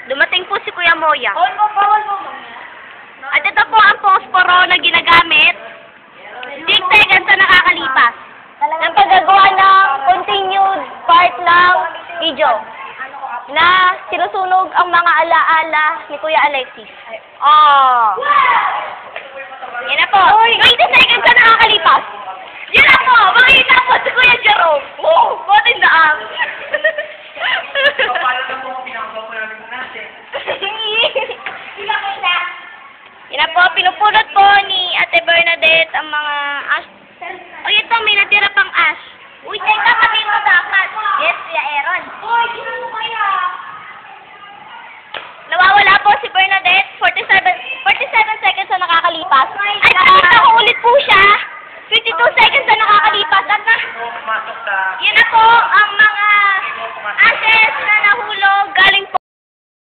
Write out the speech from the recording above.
Dumating po si Kuya Moya. Bawal mo. At ito po ang posporo na ginagamit 6 seconds na nakakalipas. Ng paggagawa ng continued part ng video na sinusunog ang mga alaala ni Kuya Alexis. Oh! Yan na po. 20 seconds na nakakalipas. Yan na po! Makikita po si Kuya Jerome. Oh! Botin na ang. Yan na po, pinupulot po ni Ate Bernadette ang mga ash. O ito, may natira pang ash. Uy, teka, pati mo dapat. Yes, Kuya Aaron. Uy, ginawa mo kaya. Nawawala po si Bernadette. 47 seconds na nakakalipas. Ay, nakita ko ulit po siya. 52 seconds na nakakalipas. At na, yan na po ang mga ashes na nahulog galing